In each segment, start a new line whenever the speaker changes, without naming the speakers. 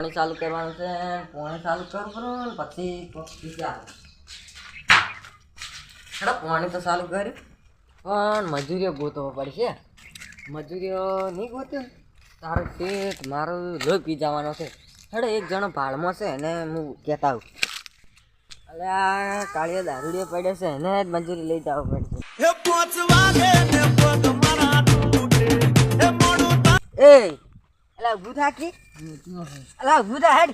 પાણી ચાલુ કરવાનું છે, પાણી ચાલુ કરું ને પછી પાણી તો ચાલુ કર્યું પણ મજૂરીઓ ગોતવો પડશે. મજૂરીઓ નહીં ગોત્યું તારો શેઠ મારો લોહી પી જવાનો છે. હેડો એક જણો ભાડમાં છે એને હું કહેતા આવું. એટલે આ કાળિયો દારૂડિયો પડ્યો છે એને જ મજૂરી લઈ જવું પડશે. એ એટલે ઊભું થાકી એટલે ઊભું થા હેડ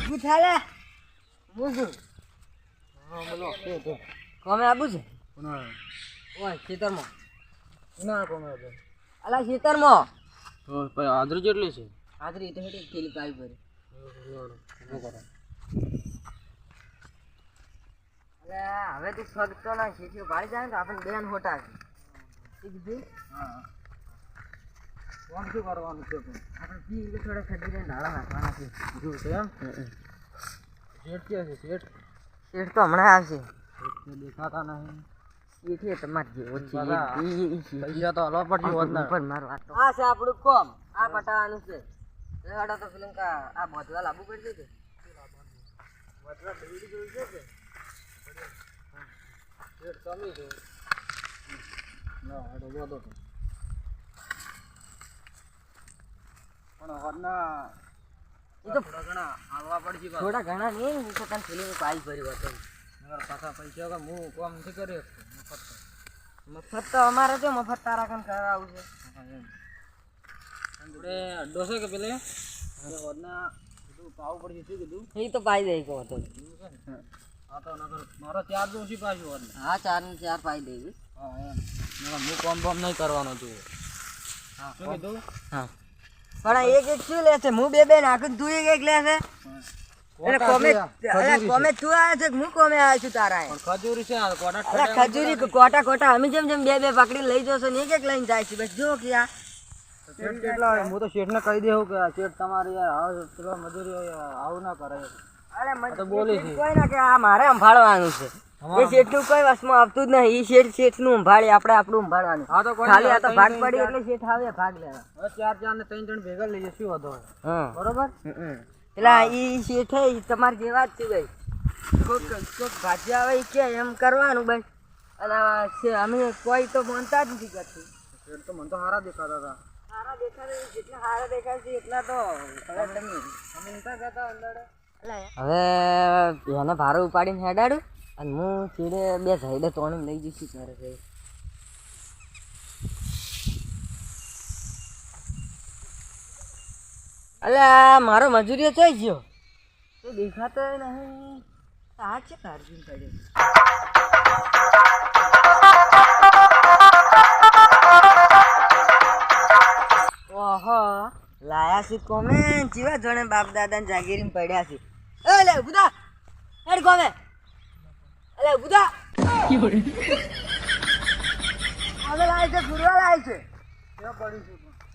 ઊભું થા લે બોલો કોમે આવું છે ઓય ખેતરમાં ના કોમે અલા ખેતરમાં
હાજરી જેટલી છે
હાજરી તો હેડી થેલી કાઈ ભરી હવે તું ફગતો ના શીખ્યો ભાઈ જાય ને આપણે બેન હોટા છે કીધું.
હા કોમ શું કરવાનું છે
આપણે પી એટલે થોડા ખડી ઢાળા નાખવાના છે
જો છે એમ શેઠ ક્યાં છે શેઠ
શેઠ તો હમણાં આવશે.
દેખાતા નહીં
શેઠે તમારે જેવો છે
પૈસા તો હલવા પડશે
પણ મારું વાત તો આ છે આપણું કોમ આ પટાવાનું છે. રેવાડો તો પેલું આ બોધવા લાવવું પડશે કે બોધવા બેડી જોઈ છે
શેઠ તમે છો ના હેડો બોલો પણ હરના
એ તો
થોડા ઘણા આવવા પડશે
થોડા ઘણા નહીં હું તો તને પેલી પાઈ ભર્યું હતું.
પાછા પૈસા કે હું કોમ નથી કરી
મફત તો અમારે જો મફત તારા કામ કરાવું છે.
આપણે અડ્ડો છે કે પેલે હરના કીધું પાવું પડશે શું કીધું
એ તો પાઈ દઈ કહો તો
હા તો નગર મારો ચાર જો ઓછી પાછું હરના
હા 4 ને 4 પાઈ દઈ.
હા એમ હું કોમ બોમ નહીં કરવાનો છું.
હા
શું કીધું
હા પણ એક શું લે છે હું બે નાખું તું એક લે છે એટલે કોમે તું આવ્યો છે હું કોમે આવ્યો છું તારા
પણ ખજૂરી છે આ કોડા
અલા ખજૂરી કોટા અમે જેમ બે પકડી લઈ જશો ને એક લઈને જાય છે બસ જો કે આ
શેઠ કેટલા હું તો શેઠને કહી દેવું કે શેઠ તમારી યાર પેલો મજૂરી આવું ના કરે.
અરે
તો બોલી છે
કોઈ ના કે આ મારે સંભાળવાનું છે એ શેઠનું કોઈ વસમાં આવતું જ નહીં. એ શેઠનું સંભાળી આપણે આપણું સંભાળવાનું.
હા તો
ખાલી આ તો ભાગ પડી એટલે શેઠ આવે ભાગ લેવા.
હવે ચાર ને 3 જણ ભેગા લઈએ શું હતો
હા
બરોબર
એટલે ઈ શેઠ તમારે જેવા જ છે ભાઈ. કોઈક ભાજી આવે એ કે એમ કરવાનું ભાઈ. અને અમે કોઈ તો માનતા જ નથી કરતું.
શેઠ તો મને તો સારા દેખાતા હતા.
સારા દેખાડે જેટલા સારા દેખાય છે એટલા તો અમે નતા કરતા અંદર. હવે એને ભારો ઉપાડીને હેડાડું અને હું ચીડે બે સાઈડે તોણી લઈ જઈશું કરે છે. અલ્યા મારો મજૂરીઓ ચોઈ ગયો તો દેખાતો નહીં. આ છે અર્જુન પડ્યો. ઓહો લાયા છે કોમે જીવા જોડે બાપ દાદાને જાગીરીને પડ્યા છે. એ લે બુદા હેડ કોમે અલે બુદા હવે લાય છે ફુરવા લાય છે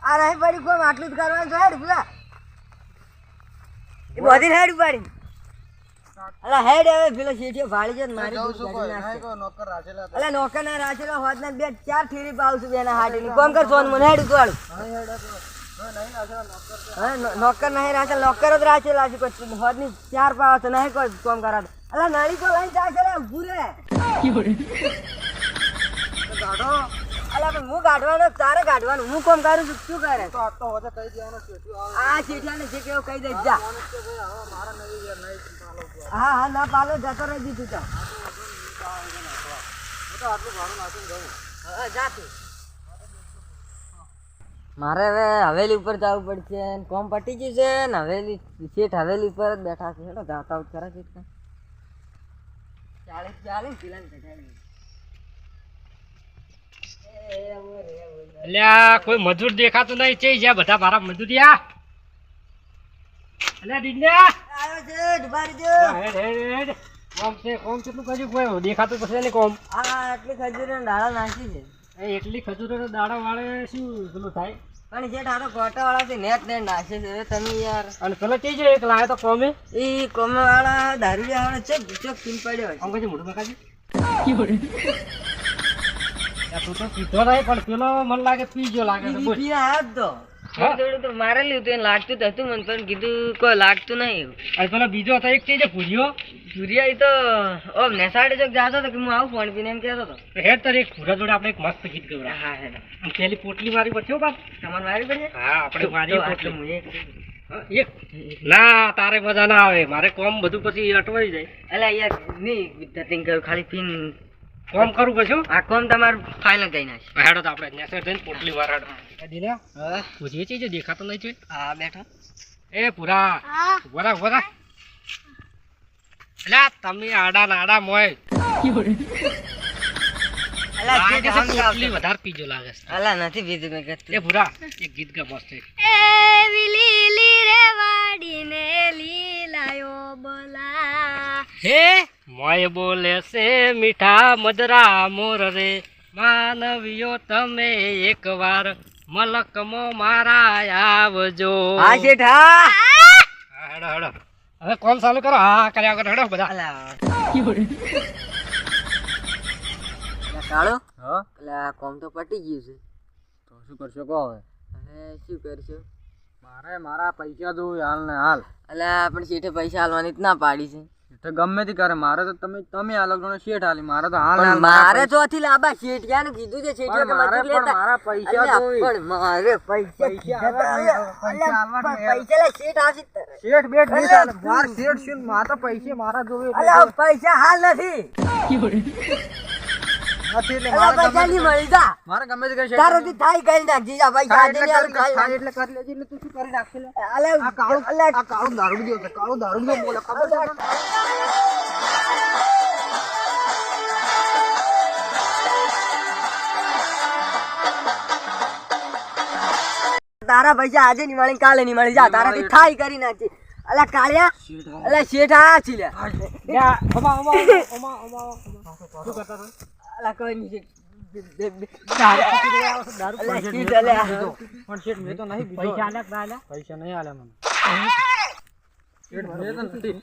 આ નહીં પડી કોમ આટલું જ કરવાનું છે. હેડ બુદા એ બધી હેડ ઉપાડી અલા હેડ હવે પેલો શેઠિયો ભાળી છે મારી
નોકર રાખેલા
અલા નોકર ના રાખેલા હોત ને 4 થેલી પાઉં છું બેના હાટીની કોમ કર સોન મને હેડ ઉતાળું. નોકર નહીં રાખેલ નોકર જ રાખેલા છે કોઈ હોદ ની 4 પાવ તો નહીં કોઈ કોમ કરા. અલા નાળી તો લઈને જાય છે ઊભું રે
ગાડો
અલા પણ હું કાઢવાનો તારે કાઢવાનું હું કોમ કરું છું શું કરે
તો આ તો હોતે કહી દેવાનો શેઠિયો
આ શેઠિયાને જે કેવું કહી દે જા.
મારા નહીં નહીં પાલો
હા હા ના પાલો જતો રહી દીધું તો
તો આટલું ભાડું નાખીને જવું
હા જાતું. મારે હવે હવેલી ઉપર જવું પડશે કોમ પટી ગયું છે ને હવેલી શેઠ હવેલી ઉપર જ બેઠા છે. હેડો જાતા આઉટ કરે છે 40 પેલા
અલ્યા કોઈ મજૂર દેખાતું નહીં છે જ્યાં બધા મારા મજૂરિયા અલ્યા દીન્યા
આવ્યો છે ડુબારી દો.
હેડ હેડ હેડ કોમ છે કોમ કેટલું કર્યું કોઈ દેખાતું પછી ને કોમ
આ આટલી ખજૂરીનો ડાળો નાખી છે
એ એટલી ખજૂરો દાડા વાળે શું પેલું થાય
પણ જે ઠારો કોટા વાળા થી નેટ નાખે છે. હવે તમે યાર
અને પેલા તે જે એક લાયો તો કોમે
એ કોમે વાળા દારૂડિયા વાળા ચોક પીન પડ્યો
આમ કઈ મોઢું બકાજી તું તો પીધો નહીં પણ પેલો મને લાગે પીજો લાગે છે બોલ
પીના હાથ તો થોડું થોડું તો મારેલું હતું એને લાગતું જ હતું મને પણ કીધું કોઈ લાગતું નહીં
અને પેલો બીજો હતો એક છે જે ભૂર્યો
સૂર્યા એ તો ઓમ નેસાડે જો જાતો હતો કે હું આવું ફોન પીને એમ કહેતો હતો.
તો હેડ તારે એક ભૂરા જોડે આપણે એક મસ્ત ગીત ગવડાવ.
હા હે
અને પેલી પોટલી મારી પડશે હો બાપ.
તમારે મારી પડશે
હા આપણે મારી
તો આ તો
પોટલી.
હું એક
હા, એક ના તારે મજા ના આવે મારે કોમ બધું પછી અટવાઈ જાય.
અલા યાર નહીં વિદ્યાર્થી કરું ખાલી પીન
કોમ કરવું પડશે હો.
આ કોમ તમારું ફાઇનલ કરી નાખ.
હેડો તો આપણે નેસે જઈને પોટલી વાળાડો. દિલ્યા
હા
પૂછીએ છીએ જે દેખાતો નહીં છે.
હા બેઠો
એ પૂરા ઉભા ઉભા અલ્યા તમે આડા નાડા મોય
અલા
લાગે
જે
છે
આમ
પોટલી વધારે પીજો લાગે છે.
અલા નથી બીજું મેં
એ
કહેતું
પૂરા એક ગીત ગા મસ્ત છે.
એવી લીલી રે વાડીને લીલાયો બોલા
હે મોય બોલે છે મીઠા મદરા મોર રે માનવીઓ તમે એકવાર મલકમો મારા આવજો.
હા શેઠ હા
હા, હેડો હેડો હવે કોમ ચાલુ કરો. હા કર્યા વગર હેડો બધા.
અલા કાળો
હા
અલા કોમ તો પટી ગયું છે
તો શું કરશો કહો હવે
હવે શું કરશું
મારે મારા પૈસા જોવું હાલ ને હાલ
અલા પણ શેઠે પૈસા હાલવાની જ ના પાડી છે
તો ગમે તે કરે મારે તો તમે અલગ ગણો શેઠ હાલી મારે તો હાલ ને હાલ
પણ મારે ચોથી લાંબા શેઠ ક્યાંનું કીધું છે શેઠ
પણ મારે પણ મારા પૈસા
અલ્યા,
જોઈ.
પણ મારે પૈસા
પૈસા આલવા જ નહીં, પૈસા આલવા જ નહીં.
પૈસા લા શેઠ આવશે જ તારે.
શેઠ બેઠ નહીં ચાલે. માર શેઠ શું મારે તો પૈસે મારા જોવે એટલે
અલા પૈસા હાલ નથી
નથી એટલે
અલા
મારે
પૈસા નહીં મળી જા
મારે ગમે તે કરી શેઠ
તારાથી થાય કરી નાખજી જા પૈસા
થાય
આજે
એટલે
નહીં હાલું,
કરી
ખાઈ
થાય એટલે કરી લેજે એટલે તું શું કરી નાખશે લે?
અલા
આ કાળું
અલા
આ કાળું દારૂડિયો છે કાળું દારૂડિયો બોલે ખબર છે તને?
તારા પૈસા આજે નહીં મળી કાલે નહીં મળી જા તારાથી થાય કરી નાખજી અલા કાળિયા અલા શેઠ આ છે લ્યા
યા, ઓમા, ઓમા, ઓમા, ઓમા, ઓમા. શું કરતા હતા?
અલા કોઈ નહીં શેઠ.
દારૂ
અલા
પણ
શેઠ અલા
પણ શેઠ મેં તો નહીં પીધો.
પૈસા આલ્યા કે ના આલ્યા?
પૈસા નહીં આલે મને શેઠ મેં તો નથી